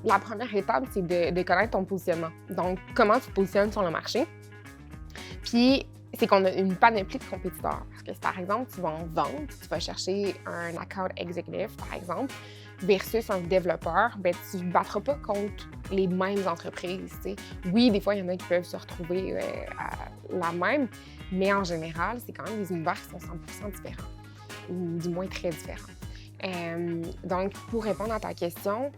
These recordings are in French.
la première étape, c'est de connaître ton positionnement. Donc, comment tu te positionnes sur le marché. Puis, c'est qu'on a une panoplie de compétiteurs. Parce que si, par exemple, tu vas en vente, tu vas chercher un account executive, par exemple, versus un développeur, bien, tu ne battras pas contre les mêmes entreprises. T'sais. Oui, des fois, il y en a qui peuvent se retrouver à la même, mais en général, c'est quand même des univers qui sont 100% différents, ou du moins très différents. Donc, pour répondre à ta question,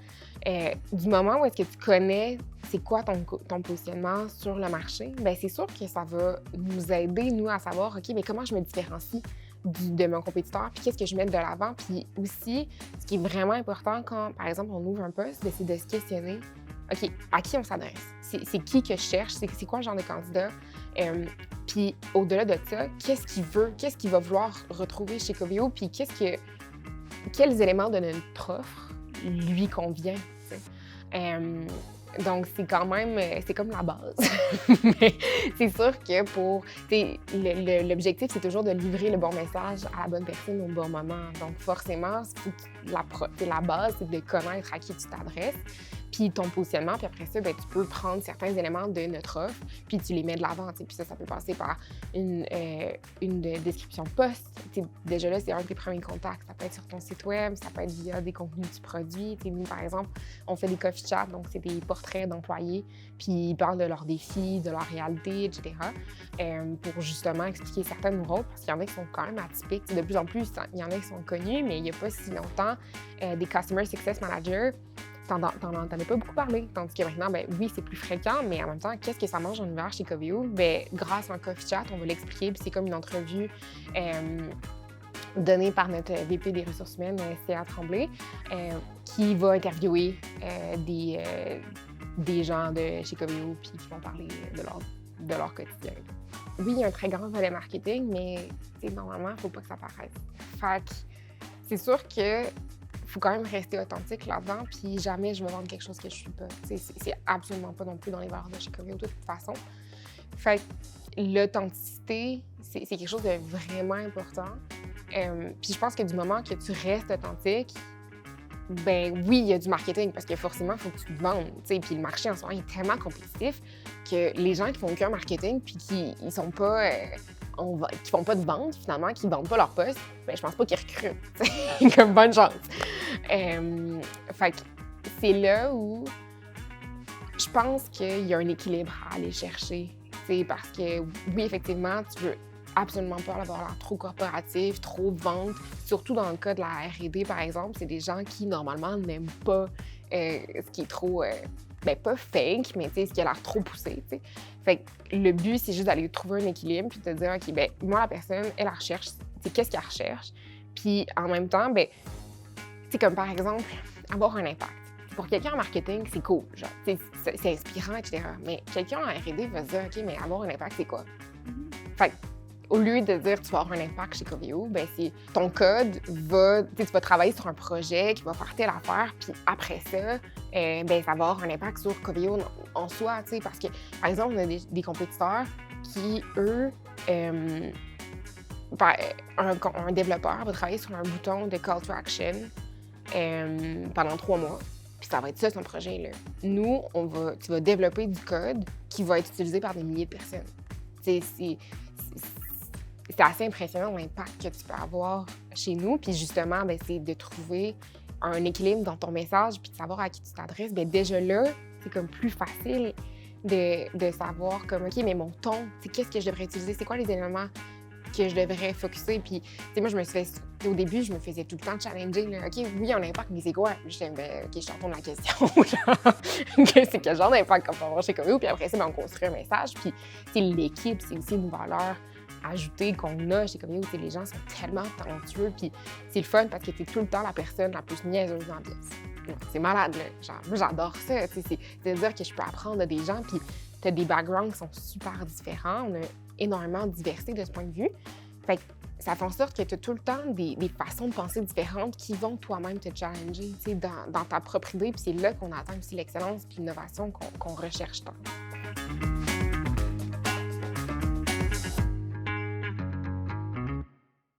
du moment où est-ce que tu connais c'est quoi ton positionnement sur le marché, bien, c'est sûr que ça va nous aider, nous, à savoir, OK, mais comment je me différencie de mon compétiteur, puis qu'est-ce que je mets de l'avant. Puis aussi, ce qui est vraiment important quand, par exemple, on ouvre un poste, bien, c'est de se questionner, OK, à qui on s'adresse? C'est qui que je cherche? C'est quoi le genre de candidat? Puis au-delà de ça, qu'est-ce qu'il veut? Qu'est-ce qu'il va vouloir retrouver chez Coveo? Puis quels éléments de notre offre lui convient? Donc, c'est quand même, c'est comme la base. Mais c'est sûr que l'objectif, c'est toujours de livrer le bon message à la bonne personne au bon moment. Donc, forcément, la base, c'est de connaître à qui tu t'adresses, puis ton positionnement, puis après ça, bien, tu peux prendre certains éléments de notre offre, puis tu les mets de l'avant. Puis ça peut passer par une description post. Déjà là, c'est un de tes premiers contacts. Ça peut être sur ton site web, ça peut être via des contenus que tu produis. Nous, par exemple, on fait des coffee chats, donc c'est des portraits d'employés, puis ils parlent de leurs défis, de leur réalité, etc., pour justement expliquer certains rôles, parce qu'il y en a qui sont quand même atypiques. De plus en plus, il y en a qui sont connus, mais il n'y a pas si longtemps, des Customer Success Managers, t'en entendais pas beaucoup parler. Tandis que maintenant, bien, oui, c'est plus fréquent, mais en même temps, qu'est-ce que ça mange en hiver chez Coveo? Bien, grâce à un coffee chat, on va l'expliquer, puis c'est comme une entrevue donnée par notre VP des ressources humaines, Célia Tremblay, qui va interviewer des gens de chez Coveo, puis qui vont parler de leur quotidien. Oui, il y a un très grand volet marketing, mais normalement, il ne faut pas que ça paraisse. Fait que c'est sûr que faut quand même rester authentique là-dedans, puis jamais je vais vendre quelque chose que je suis pas. C'est absolument pas non plus dans les valeurs de chez Coveo de toute façon. Fait que l'authenticité, c'est quelque chose de vraiment important. Puis je pense que du moment que tu restes authentique, ben oui, il y a du marketing, parce que forcément, il faut que tu te vendes. Puis le marché en ce moment est tellement compétitif que les gens qui font aucun marketing puis qui sont pas... qui font pas de vente, finalement, qui vendent pas leur poste, ben je pense pas qu'ils recrutent. Comme bonne chance. Fait que c'est là où je pense qu'il y a un équilibre à aller chercher. Parce que oui, effectivement, tu veux absolument pas avoir l'air trop corporatif, trop vente. Surtout dans le cas de la R&D, par exemple, c'est des gens qui, normalement, n'aiment pas ce qui est trop... ben pas fake, mais ce qui a l'air trop poussé, t'sais. Fait que le but, c'est juste d'aller trouver un équilibre puis de te dire, OK, ben moi, la personne, elle recherche, qu'est-ce qu'elle recherche? Puis en même temps, ben c'est comme par exemple, avoir un impact. Pour quelqu'un en marketing, c'est cool, genre, c'est inspirant, etc. Mais quelqu'un en R&D va se dire, OK, mais avoir un impact, c'est quoi? Fait que, au lieu de dire tu vas avoir un impact chez Coveo, ben c'est ton code tu vas travailler sur un projet qui va faire telle affaire, puis après ça, ben ça va avoir un impact sur Coveo en soi, parce que, par exemple, on a des compétiteurs qui, eux, un développeur va travailler sur un bouton de call to action pendant 3 mois. Puis ça va être ça, son projet, là. Nous, tu vas développer du code qui va être utilisé par des milliers de personnes. C'est assez impressionnant l'impact que tu peux avoir chez nous. Puis justement, ben, c'est de trouver un équilibre dans ton message puis de savoir à qui tu t'adresses. Bien, déjà là, c'est comme plus facile de savoir comme, OK, mais mon ton, qu'est-ce que je devrais utiliser? C'est quoi les éléments que je devrais focusser? Puis, moi, au début, je me faisais tout le temps challenger. Là. OK, oui, il y a un impact, mais c'est quoi? Je disais, ben, OK, je te retourne la question. C'est quel genre d'impact qu'on peut avoir chez Coveo? Puis après ça, ben, on construit un message. Puis, l'équipe, c'est aussi une valeur ajoutée qu'on a chez Coveo. Les gens sont tellement talentueux. Puis, c'est le fun parce que tu es tout le temps la personne la plus niaiseuse dans la pièce. C'est malade, là. Genre, moi, j'adore ça. C'est de dire que je peux apprendre de des gens. Puis, tu as des backgrounds qui sont super différents. On a énormément de diversité de ce point de vue. Fait que ça fait en sorte que tu as tout le temps des façons de penser différentes qui vont toi-même te challenger dans ta propre idée. Puis c'est là qu'on atteint aussi l'excellence et l'innovation qu'on recherche tant.